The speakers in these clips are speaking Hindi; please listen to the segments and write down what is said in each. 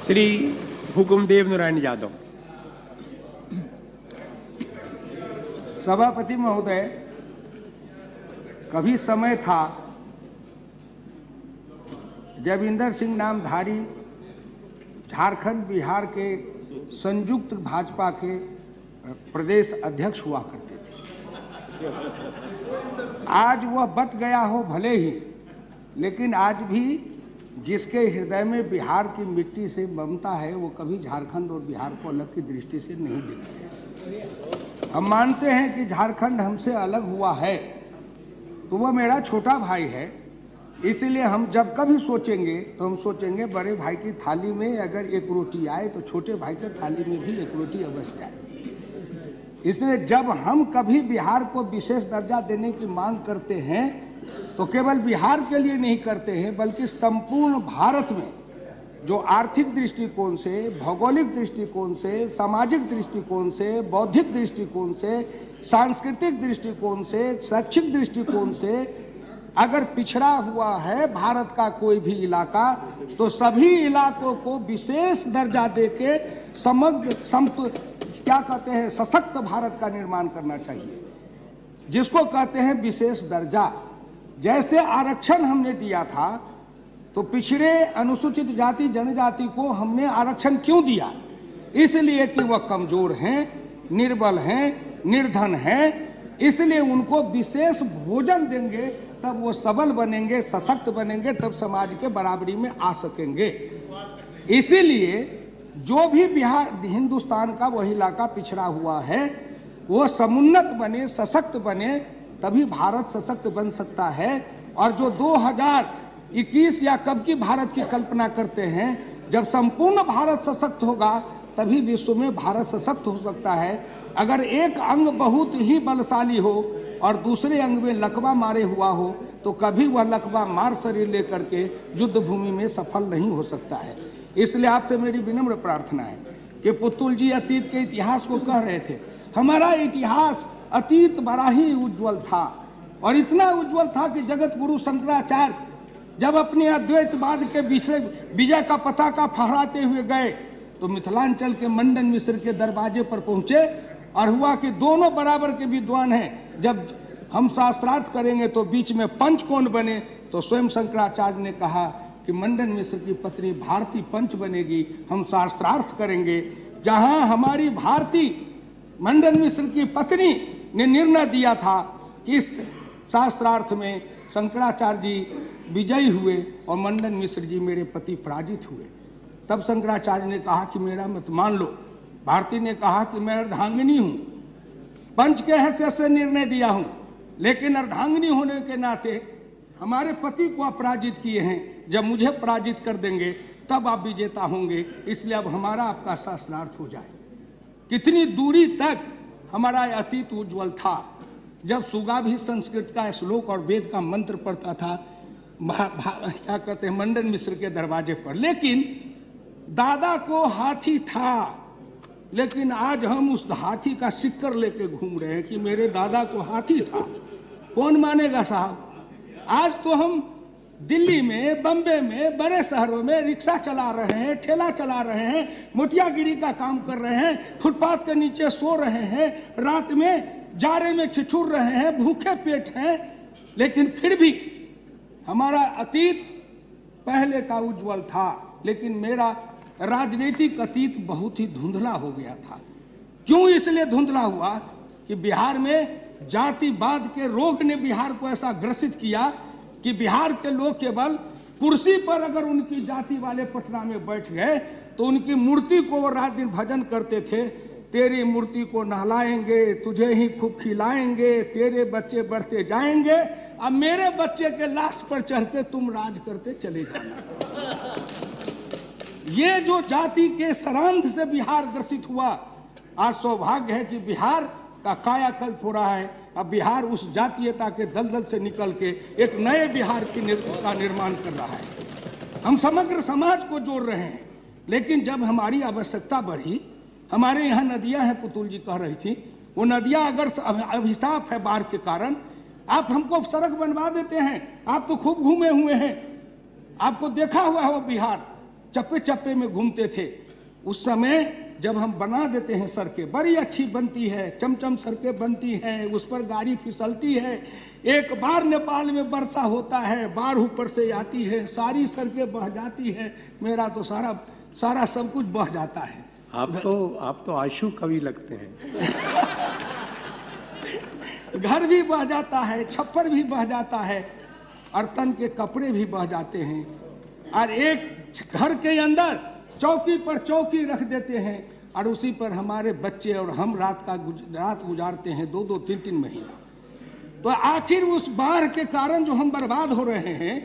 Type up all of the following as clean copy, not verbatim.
श्री हुकुमदेव नारायण यादव। सभापति महोदय, कभी समय था जब इंदर सिंह नामधारी झारखंड बिहार के संयुक्त भाजपा के प्रदेश अध्यक्ष हुआ करते थे। आज वह बट गया हो भले ही, लेकिन आज भी जिसके हृदय में बिहार की मिट्टी से ममता है वो कभी झारखंड और बिहार को अलग की दृष्टि से नहीं देखते। हम मानते हैं कि झारखंड हमसे अलग हुआ है तो वह मेरा छोटा भाई है, इसलिए हम जब कभी सोचेंगे तो हम सोचेंगे बड़े भाई की थाली में अगर एक रोटी आए तो छोटे भाई की थाली में भी एक रोटी अवश्य आए। इसलिए जब हम कभी बिहार को विशेष दर्जा देने की मांग करते हैं तो केवल बिहार के लिए नहीं करते हैं, बल्कि संपूर्ण भारत में जो आर्थिक दृष्टिकोण से, भौगोलिक दृष्टिकोण से, सामाजिक दृष्टिकोण से, बौद्धिक दृष्टिकोण से, सांस्कृतिक दृष्टिकोण से, शैक्षिक दृष्टिकोण से अगर पिछड़ा हुआ है भारत का कोई भी इलाका तो सभी इलाकों को विशेष दर्जा देके समग्र क्या कहते हैं सशक्त भारत का निर्माण करना चाहिए, जिसको कहते हैं विशेष दर्जा। जैसे आरक्षण हमने दिया था तो पिछड़े अनुसूचित जाति जनजाति को हमने आरक्षण क्यों दिया? इसलिए कि वह कमजोर हैं, निर्बल हैं, निर्धन हैं, इसलिए उनको विशेष भोजन देंगे तब वो सबल बनेंगे, सशक्त बनेंगे, तब समाज के बराबरी में आ सकेंगे। इसीलिए जो भी बिहार हिंदुस्तान का वह इलाका पिछड़ा हुआ है वो समुन्नत बने, सशक्त बने, तभी भारत सशक्त बन सकता है। और जो 2021 या कब की भारत की कल्पना करते हैं, जब संपूर्ण भारत सशक्त होगा तभी विश्व में भारत सशक्त हो सकता है। अगर एक अंग बहुत ही बलशाली हो और दूसरे अंग में लकवा मारे हुआ हो तो कभी वह लकवा मार शरीर लेकर के युद्ध भूमि में सफल नहीं हो सकता है। इसलिए आपसे मेरी विनम्र प्रार्थना है कि पुतुल जी अतीत के इतिहास को कह रहे थे, हमारा इतिहास अतीत बड़ा ही उज्जवल था और इतना उज्जवल था कि जगत गुरु शंकराचार्य जब अपने अद्वैतवाद के विजय का पताका फहराते हुए गए तो मिथिलांचल के मंडन मिश्र के दरवाजे पर पहुंचे और हुआ कि दोनों बराबर के विद्वान हैं, जब हम शास्त्रार्थ करेंगे तो बीच में पंच कौन बने? तो स्वयं शंकराचार्य ने कहा कि मंडन मिश्र की पत्नी भारती पंच बनेगी, हम शास्त्रार्थ करेंगे। जहां हमारी भारती मंडन मिश्र की पत्नी ने निर्णय दिया था कि इस शास्त्रार्थ में शंकराचार्य जी विजयी हुए और मंडन मिश्र जी मेरे पति पराजित हुए, तब शंकराचार्य ने कहा कि मेरा मत मान लो। भारती ने कहा कि मैं अर्धांगिनी हूं, पंच के हैसियत से निर्णय दिया हूं, लेकिन अर्धांगिनी होने के नाते हमारे पति को आप पराजित किए हैं, जब मुझे पराजित कर देंगे तब आप विजेता होंगे, इसलिए अब हमारा आपका शास्त्रार्थ हो जाए। कितनी दूरी तक हमारा अतीत उज्जवल था। जब सुगा भी संस्कृत का श्लोक और वेद का मंत्र पढ़ता था क्या कहते हैं मंडन मिश्र के दरवाजे पर, लेकिन दादा को हाथी था, लेकिन आज हम उस हाथी का सिक्कर लेके घूम रहे हैं कि मेरे दादा को हाथी था। कौन मानेगा साहब? आज तो हम दिल्ली में, बम्बे में, बड़े शहरों में रिक्शा चला रहे हैं, ठेला चला रहे हैं, मोटियागिरी का काम कर रहे हैं, फुटपाथ के नीचे सो रहे हैं, रात में जाड़े में ठिठुर रहे हैं, भूखे पेट हैं, लेकिन फिर भी हमारा अतीत पहले का उज्जवल था। लेकिन मेरा राजनीतिक अतीत बहुत ही धुंधला हो गया था। क्यों इसलिए धुंधला हुआ कि बिहार में जातिवाद के रोग ने बिहार को ऐसा ग्रसित किया कि बिहार के लोग केवल कुर्सी पर अगर उनकी जाति वाले पटना में बैठ गए तो उनकी मूर्ति को वो रात दिन भजन करते थे, तेरी मूर्ति को नहलाएंगे, तुझे ही खूब खिलाएंगे, तेरे बच्चे बढ़ते जाएंगे, अब मेरे बच्चे के लाश पर चढ़ के तुम राज करते चले जाना। ये जो जाति के सरांध से बिहार ग्रसित हुआ, आज सौभाग्य है कि बिहार का कायाकल्प हो रहा है। अब बिहार उस जातीयता के दलदल से निकल के एक नए बिहार का निर्माण कर रहा है। हम समग्र समाज को जोड़ रहे हैं, लेकिन जब हमारी आवश्यकता बढ़ी, हमारे यहाँ नदियां हैं, पुतुल जी कह रही थी, वो नदियां अगर अभिशाप है बाढ़ के कारण, आप हमको सड़क बनवा देते हैं। आप तो खूब घूमे हुए हैं, आपको देखा हुआ है वो बिहार। चप्पे चप्पे में घूमते थे। उस समय जब हम बना देते हैं सड़कें, बड़ी अच्छी बनती है, चमचम सड़कें बनती हैं, उस पर गाड़ी फिसलती है। एक बार नेपाल में वर्षा होता है, बाढ़ ऊपर से आती है, सारी सड़कें बह जाती है, मेरा तो सारा सब कुछ बह जाता है। आप तो आशु कवि लगते हैं। घर भी बह जाता है, छप्पर भी बह जाता है, और तन के कपड़े भी बह जाते हैं। और एक घर के अंदर चौकी पर चौकी रख देते हैं, और उसी पर हमारे बच्चे और हम रात गुजारते हैं 2-2, 3-3 महीना। तो आखिर उस बाढ़ के कारण जो हम बर्बाद हो रहे हैं,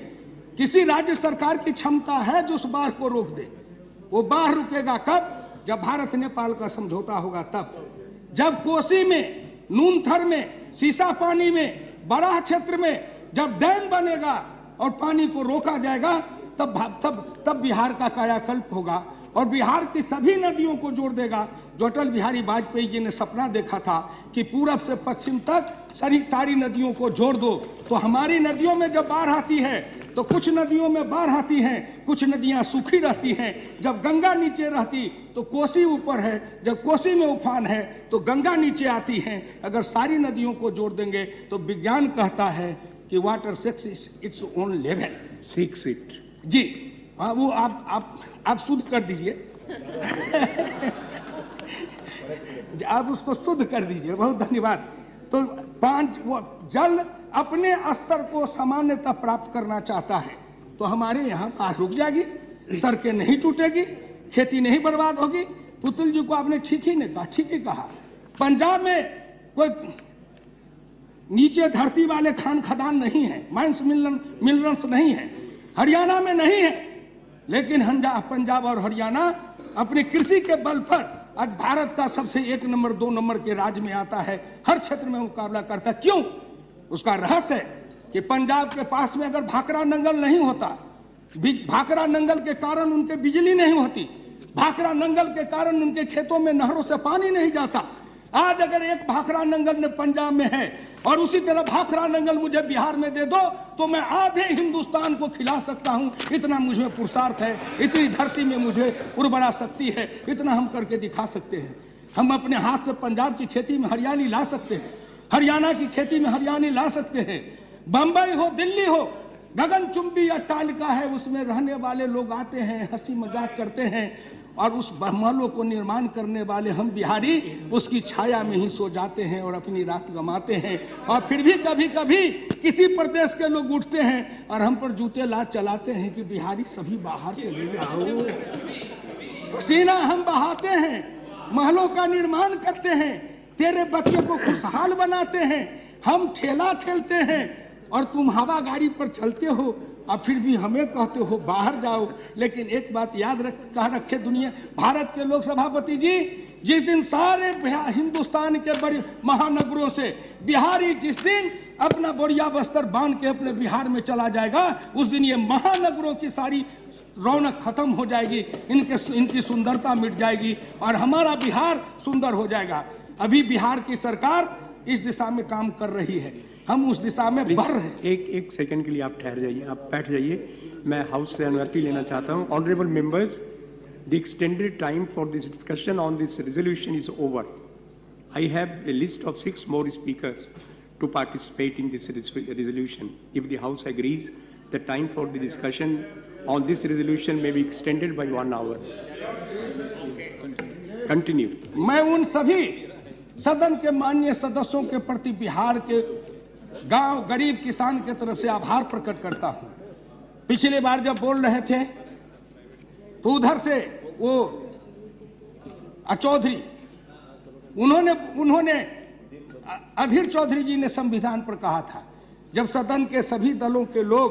किसी राज्य सरकार की क्षमता है जो उस बाढ़ को रोक दे। वो बाढ़ रुकेगा कब? जब भारत नेपाल का समझौता होगा तब। जब कोसी में, नूनथर में, सीसा पानी में, बड़ा क्षेत्र में जब डैम बनेगा और पानी को रोका जाएगा, तब बिहार का कायाकल्प होगा और बिहार की सभी नदियों को जोड़ देगा। जो अटल बिहारी वाजपेयी जी ने सपना देखा था कि पूरब से पश्चिम तक सारी नदियों को जोड़ दो, तो हमारी नदियों में जब बाढ़ आती है तो कुछ नदियों में बाढ़ आती हैं, कुछ नदियां सूखी रहती हैं। जब गंगा नीचे रहती तो कोसी ऊपर है, जब कोसी में उफान है तो गंगा नीचे आती हैं। अगर सारी नदियों को जोड़ देंगे तो विज्ञान कहता है कि water seeks its own level. 6 feet जी हाँ, वो आप शुद्ध कर दीजिए। आप उसको शुद्ध कर दीजिए, बहुत धन्यवाद। तो वो जल अपने स्तर को सामान्यतः प्राप्त करना चाहता है, तो हमारे यहाँ बाढ़ रुक जाएगी, सड़कें नहीं टूटेगी, खेती नहीं बर्बाद होगी। पुतुल जी को आपने ठीक ही कहा। पंजाब में कोई नीचे धरती वाले खान खदान नहीं है, माइंस मिनरल्स नहीं है, हरियाणा में नहीं है, लेकिन पंजाब और हरियाणा अपनी कृषि के बल पर आज भारत का सबसे 1 नंबर 2 नंबर के राज्य में आता है, हर क्षेत्र में मुकाबला करता। क्यों? उसका रहस्य है कि पंजाब के पास में अगर भाखड़ा नंगल नहीं होता, भाखड़ा नंगल के कारण उनके बिजली नहीं होती, भाखड़ा नंगल के कारण उनके खेतों में नहरों से पानी नहीं जाता। आज अगर एक भाखड़ा नंगल ने पंजाब में है और उसी तरह भाखड़ा नंगल मुझे बिहार में दे दो, तो मैं आधे हिंदुस्तान को खिला सकता हूं। इतना मुझ में पुरुषार्थ है, इतनी धरती में मुझे उर्वरा शक्ति है, इतना हम करके दिखा सकते हैं। हम अपने हाथ से पंजाब की खेती में हरियाली ला सकते हैं, हरियाणा की खेती में हरियाली ला सकते हैं। बंबई हो, दिल्ली हो, गगनचुंबी अट्टालिका है, उसमें रहने वाले लोग आते हैं, हंसी मजाक करते हैं, और उस महलों को निर्माण करने वाले हम बिहारी उसकी छाया में ही सो जाते हैं और अपनी रात गंवाते हैं। और फिर भी कभी कभी किसी प्रदेश के लोग उठते हैं और हम पर जूते लात चलाते हैं कि बिहारी सभी बाहर चले जाओ। पसीना हम बहाते हैं, महलों का निर्माण करते हैं, तेरे बच्चे को खुशहाल बनाते हैं, हम ठेला ठेलते हैं और तुम हवा गाड़ी पर चलते हो, और फिर भी हमें कहते हो बाहर जाओ। लेकिन एक बात याद रखे दुनिया, भारत के लोक सभापति जी, जिस दिन सारे हिंदुस्तान के बड़े महानगरों से बिहारी जिस दिन अपना बोरिया बस्तर बांध के अपने बिहार में चला जाएगा, उस दिन ये महानगरों की सारी रौनक खत्म हो जाएगी, इनकी सुंदरता मिट जाएगी और हमारा बिहार सुंदर हो जाएगा। अभी बिहार की सरकार इस दिशा में काम कर रही है, हम उस दिशा में बढ़ रहे हैं। एक सेकंड के लिए आप ठहर जाइए, आप बैठ जाइए। मैं हाउस से अनुमति लेना चाहता हूं। Honourable members, the extended time for this discussion on this resolution is over. I have a list of 6 more speakers to participate in this resolution. If the house agrees, the time for the discussion on this resolution may be extended by 1 hour। Continue. मैं उन सभी सदन के माननीय सदस्यों के प्रति बिहार के गांव गरीब किसान के तरफ से आभार प्रकट करता हूं। पिछली बार जब बोल रहे थे तो उधर से वो चौधरी उन्होंने अधीर चौधरी जी ने संविधान पर कहा था, जब सदन के सभी दलों के लोग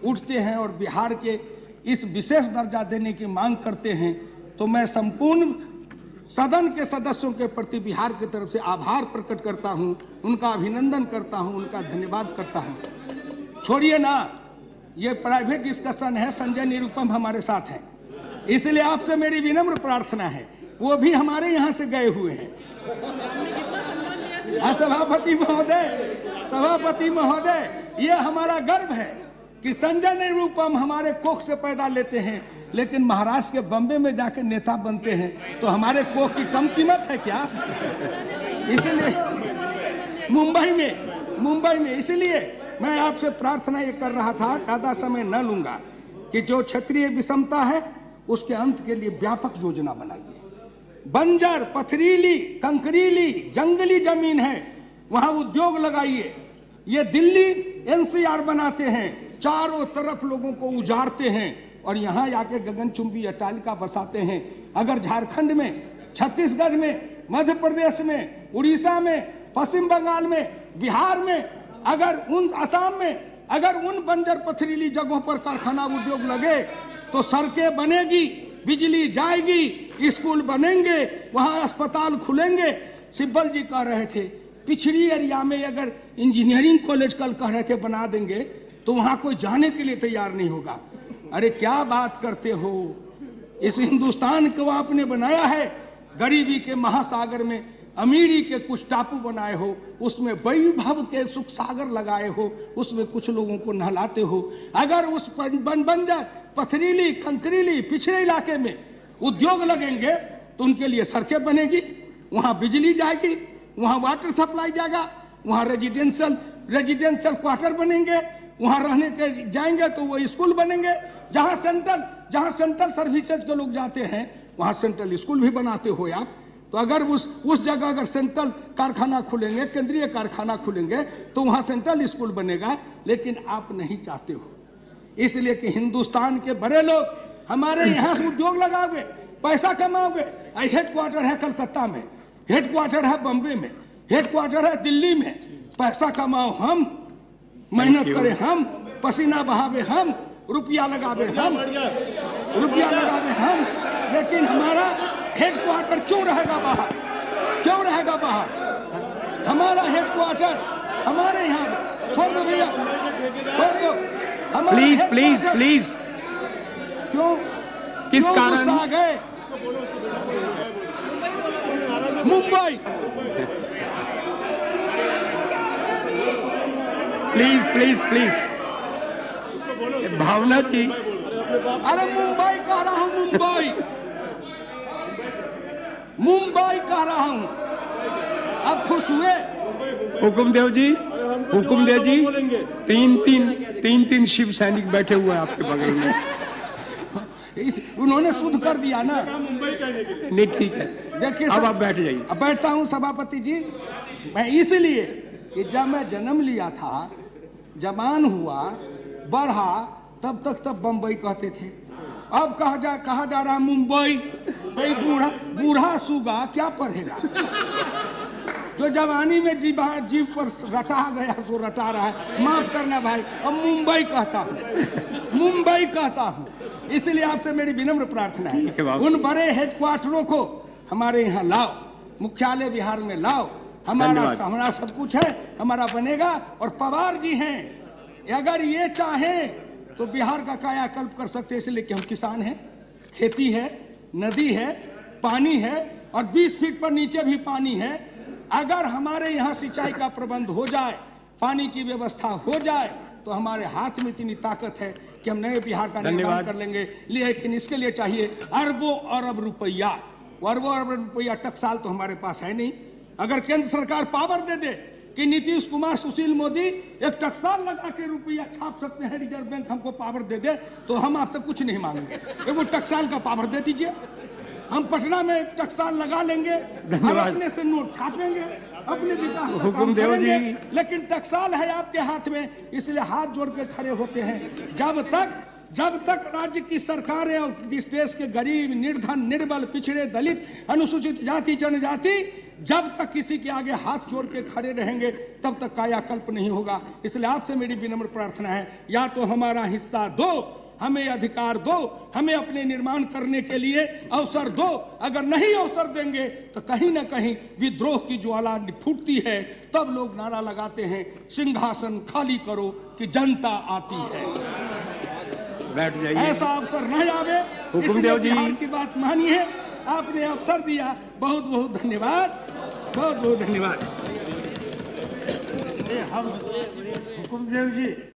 उठते हैं और बिहार के इस विशेष दर्जा देने की मांग करते हैं, तो मैं संपूर्ण सदन के सदस्यों के प्रति बिहार की तरफ से आभार प्रकट करता हूं, उनका अभिनंदन करता हूं, उनका धन्यवाद करता हूं। छोड़िए ना, ये प्राइवेट डिस्कशन है, संजय निरुपम हमारे साथ हैं, इसलिए आपसे मेरी विनम्र प्रार्थना है, वो भी हमारे यहाँ से गए हुए हैं। सभापति महोदय, ये हमारा गर्व है कि संजय निरुपम हमारे कोख से पैदा लेते हैं लेकिन महाराष्ट्र के बम्बे में जाके नेता बनते हैं, तो हमारे कोख की कम कीमत है क्या? इसलिए मुंबई में इसलिए मैं आपसे प्रार्थना ये कर रहा था, ज्यादा समय न लूंगा, कि जो क्षेत्रीय विषमता है उसके अंत के लिए व्यापक योजना बनाइए। बंजर, पथरीली, कंकरीली, जंगली जमीन है, वहां उद्योग लगाइए। ये दिल्ली एनसीआर बनाते हैं, चारों तरफ लोगों को उजाड़ते हैं और यहाँ आके गगनचुंबी अट्टालिका बसाते हैं। अगर झारखंड में, छत्तीसगढ़ में, मध्य प्रदेश में, उड़ीसा में, पश्चिम बंगाल में, बिहार में, अगर असम में अगर उन बंजर पथरीली जगहों पर कारखाना उद्योग लगे तो सड़कें बनेगी, बिजली जाएगी, स्कूल बनेंगे, वहां अस्पताल खुलेंगे। सिब्बल जी कह रहे थे पिछड़ी एरिया में अगर इंजीनियरिंग कॉलेज कल कह रहे थे बना देंगे तो वहां कोई जाने के लिए तैयार नहीं होगा। अरे क्या बात करते हो, इस हिंदुस्तान को आपने बनाया है, गरीबी के महासागर में अमीरी के कुछ टापू बनाए हो, उसमें वैभव के सुख सागर लगाए हो, उसमें कुछ लोगों को नहलाते हो। अगर उस बंजर पथरीली कंकरीली पिछड़े इलाके में उद्योग लगेंगे तो उनके लिए सड़कें बनेगी, वहां बिजली जाएगी, वहां वाटर सप्लाई जाएगा, वहां रेजिडेंशियल क्वार्टर बनेंगे, वहां रहने के जाएंगे तो वो स्कूल बनेंगे। जहां सेंट्रल सर्विसेज के लोग जाते हैं वहां सेंट्रल स्कूल भी बनाते हो आप। तो अगर उस जगह अगर सेंट्रल कारखाना खुलेंगे, केंद्रीय कारखाना खुलेंगे तो वहां सेंट्रल स्कूल बनेगा, लेकिन आप नहीं चाहते हो, इसलिए कि हिंदुस्तान के बड़े लोग हमारे यहाँ से उद्योग लगाओगे, पैसा कमाओगे। हेडक्वार्टर है कलकत्ता में, हेडक्वार्टर है बम्बे में, हेडक्वार्टर है दिल्ली में। पैसा कमाओ हम, मेहनत करें हम, पसीना बहावे हम, रुपया लगावे हम, लेकिन हमारा हेडक्वार्टर क्यों रहेगा बाहर? हमारा हेडक्वार्टर हमारे यहाँ छोड़ दो भैया, छोड़ दो। प्लीज क्यों किस कारण आ गए? मुंबई प्लीज भावना जी, अरे मुंबई कह रहा हूं, मुंबई कह रहा हूं। अब खुश हुए? हुकुमदेव जी, तीन शिव सैनिक बैठे हुए हैं आपके बगल में। उन्होंने शुद्ध कर दिया ना। नहीं ठीक है, देखिए अब आप बैठ जाइए। अब बैठता हूं सभापति जी। मैं इसलिए कि जब मैं जन्म लिया था, जवान हुआ, बढ़ा, तब बम्बई कहते थे। अब कहा जा रहा मुंबई। तो बूढ़ा सूगा क्या पढ़ेगा? जो जवानी में जीव पर रटा गया सो रटा रहा है। माफ करना भाई, अब मुंबई कहता हूँ। इसलिए आपसे मेरी विनम्र प्रार्थना है, उन बड़े हेडक्वार्टरों को हमारे यहाँ लाओ, मुख्यालय बिहार में लाओ। हमारा सब कुछ है, हमारा बनेगा। और पवार जी हैं, अगर ये चाहें तो बिहार का कायाकल्प कर सकते हैं, इसलिए कि हम किसान हैं, खेती है, नदी है, पानी है और 20 फीट पर नीचे भी पानी है। अगर हमारे यहाँ सिंचाई का प्रबंध हो जाए, पानी की व्यवस्था हो जाए, तो हमारे हाथ में इतनी ताकत है कि हम नए बिहार का निर्माण कर लेंगे। लेकिन इसके लिए चाहिए अरबों अरब रुपया। टकसाल तो हमारे पास है नहीं। अगर केंद्र सरकार पावर दे दे कि नीतीश कुमार, सुशील मोदी एक टकसाल लगा के रुपया छाप सकते हैं, रिजर्व बैंक हमको पावर दे दे, तो हम आपसे कुछ नहीं मांगेंगे। एगो टकसाल का पावर दे दीजिए, हम पटना में टकसाल लगा लेंगे और अपने से नोट छापेंगे, अपने विकास का काम करेंगे। लेकिन टकसाल है आपके हाथ में, इसलिए हाथ जोड़ के खड़े होते हैं। जब तक राज्य की सरकारें और इस देश के गरीब, निर्धन, निर्बल, पिछड़े, दलित, अनुसूचित जाति, जनजाति जब तक किसी के आगे हाथ जोड़ के खड़े रहेंगे, तब तक कायाकल्प नहीं होगा। इसलिए आपसे मेरी विनम्र प्रार्थना है, या तो हमारा हिस्सा दो, हमें अधिकार दो, हमें अपने निर्माण करने के लिए अवसर दो। अगर नहीं अवसर देंगे तो कहीं ना कहीं विद्रोह की ज्वाला फूटती है। तब लोग नारा लगाते हैं, सिंहासन खाली करो कि जनता आती है। बैठ जाइए। ऐसा अवसर नहीं आवे, इसलिए बिहार की बात मानिए। आपने अवसर दिया, बहुत बहुत धन्यवाद, बहुत बहुत धन्यवाद। हुकुमदेव जी।